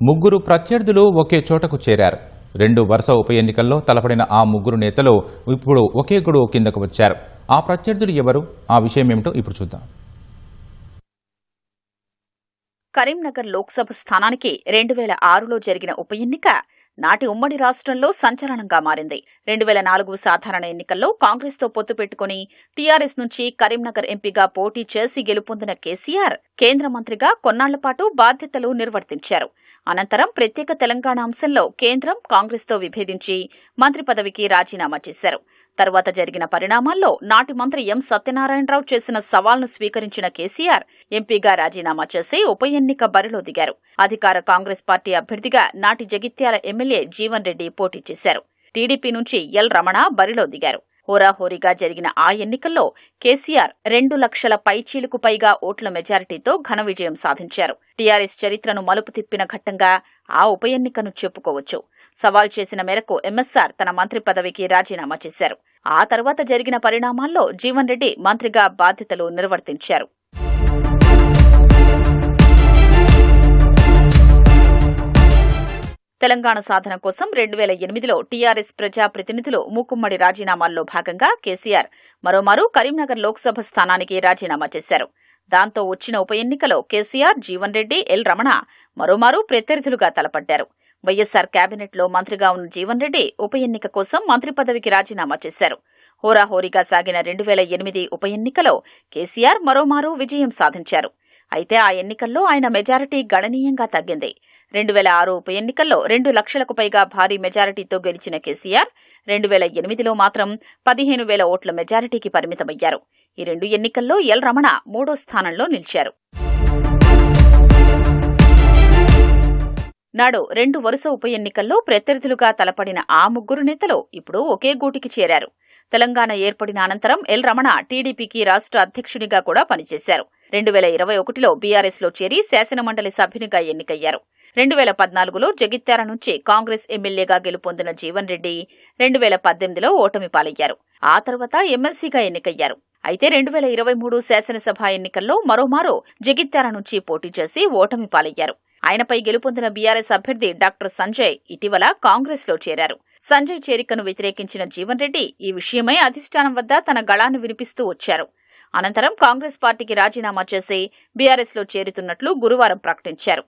ముగ్గురు ప్రత్యర్థులు ఒకే చోటకు చేరారు. 2 వరుస ఉప ఎన్నికల్లో తలపడిన ఆ ముగ్గురు నేతలు ఇప్పుడు ఒకే గొడుగు కిందకు వచ్చారు. ఆ ప్రత్యర్థులు ఎవరు, ఆ విషయం ఏమిటో ఇప్పుడు చూద్దాం. కరీంనగర్ లోక్సభ స్థానానికి 2006లో జరిగిన ఉప ఎన్నిక నాటి ఉమ్మడి రాష్ట్రంలో సంచలనంగా మారింది. 2004 సాధారణ ఎన్నికల్లో కాంగ్రెస్ తో పొత్తు పెట్టుకుని టీఆర్ఎస్ నుంచి కరీంనగర్ ఎంపీగా పోటీ చేసి గెలుపొందిన కేసీఆర్ కేంద్ర మంత్రిగా కొన్నాళ్ల పాటు బాధ్యతలు నిర్వర్తించారు. అనంతరం ప్రత్యేక తెలంగాణ అంశంలో కేంద్రం కాంగ్రెస్ తో విభేదించి మంత్రి పదవికి రాజీనామా చేశారు. తర్వాత జరిగిన పరిణామాల్లో నాటి మంత్రి ఎం సత్యనారాయణరావు చేసిన సవాల్ను స్వీకరించిన కేసీఆర్ ఎంపీగా రాజీనామా చేసి ఉప ఎన్నిక బరిలో దిగారు. అధికార కాంగ్రెస్ పార్టీ అభ్యర్థిగా నాటి జగిత్యాల ఎమ్మెల్యే జీవన్ రెడ్డి పోటీ చేశారు. టీడీపీ నుంచి ఎల్ రమణ బరిలో దిగారు. హోరాహోరీగా జరిగిన ఆ ఎన్నికల్లో కేసీఆర్ 2 లక్షల పైచీలకు పైగా ఓట్ల మెజారిటీతో ఘన విజయం సాధించారు. టీఆర్ఎస్ చరిత్రను మలుపు తిప్పిన ఘట్టంగా ఆ ఉప ఎన్నికను చెప్పుకోవచ్చు. సవాల్ చేసిన మేరకు ఎంఎస్ఆర్ తన మంత్రి పదవికి రాజీనామా చేశారు. ఆ తర్వాత జరిగిన పరిణామాల్లో జీవన్ రెడ్డి మంత్రిగా బాధ్యతలు నిర్వర్తించారు. తెలంగాణ సాధన కోసం 2008లో టీఆర్ఎస్ ప్రజాప్రతినిధులు మూకుమ్మడి రాజీనామాల్లో భాగంగా కేసీఆర్ మరోమారు కరీంనగర్ లోక్సభ స్థానానికి రాజీనామా చేశారు. దాంతో వచ్చిన ఉప ఎన్నికలో కేసీఆర్, జీవన్ రెడ్డి, ఎల్ రమణ మరోమారు ప్రత్యర్థులుగా తలపడ్డారు. వైఎస్సార్ కేబినెట్లో మంత్రిగా ఉన్న జీవన్ రెడ్డి ఉప ఎన్నిక కోసం మంత్రి పదవికి రాజీనామా చేశారు. హోరాహోరీగా సాగిన 2008 ఉప ఎన్నికలో కేసీఆర్ మరోమారు విజయం సాధించారు. అయితే ఆ ఎన్నికల్లో ఆయన మెజారిటీ గణనీయంగా తగ్గింది. 2006 ఉప ఎన్నికల్లో 2 లక్షలకు పైగా భారీ మెజారిటీతో గెలిచిన కేసీఆర్ 2008లో మాత్రం 15,000 ఓట్ల మెజారిటీకి పరిమితమయ్యారు. ఈ 2 ఎన్నికల్లో ఎల్ రమణ 3వ స్థానంలో నిలిచారు. నాడు 2 వరుస ఉప ఎన్నికల్లో ప్రత్యర్థులుగా తలపడిన ఆ ముగ్గురు నేతలు ఇప్పుడు ఒకే గూటికి చేరారు. తెలంగాణ ఏర్పడిన అనంతరం ఎల్ రమణ టీడీపీకి రాష్ట్ర అధ్యక్షునిగా కూడా పనిచేశారు. 2021లో బీఆర్ఎస్లో చేరి శాసనమండలి సభ్యునిగా ఎన్నికయ్యారు. 2014లో జగిత్యాల నుంచి కాంగ్రెస్ ఎమ్మెల్యేగా గెలుపొందిన జీవన్ రెడ్డి 2018లో ఓటమి పాలయ్యారు. ఆ తర్వాత ఎమ్మెల్సీగా ఎన్నికయ్యారు. అయితే 2023 శాసనసభ ఎన్నికల్లో మరోమారు జగిత్యాల నుంచి పోటీ చేసి ఓటమి పాలయ్యారు. ఆయనపై గెలుపొందిన బీఆర్ఎస్ అభ్యర్థి డాక్టర్ సంజయ్ ఇటీవల కాంగ్రెస్లో చేరారు. సంజయ్ చేరికను వ్యతిరేకించిన జీవన్ రెడ్డి ఈ విషయమై అధిష్టానం వద్ద తన గళాన్ని వినిపిస్తూ వచ్చారు. అనంతరం కాంగ్రెస్ పార్టీకి రాజీనామా చేసి బీఆర్ఎస్లో చేరుతున్నట్లు గురువారం ప్రకటించారు.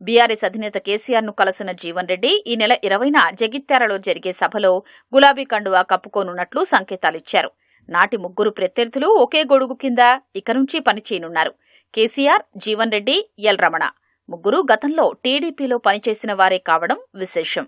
బీఆర్ఎస్ అధినేత కేసీఆర్ ను కలిసిన జీవన్ రెడ్డి ఈ నెల 20న జగిత్యాలలో జరిగే సభలో గులాబీ కండువా కప్పుకోనున్నట్లు సంకేతాలిచ్చారు. నాటి ముగ్గురు ప్రత్యర్థులు ఒకే గొడుగు కింద ఇక నుంచి పనిచేయనున్నారు. కేసీఆర్, జీవన్ రెడ్డి, ఎల్ రమణ ముగ్గురు గతంలో టీడీపీలో పనిచేసిన వారే కావడం విశేషం.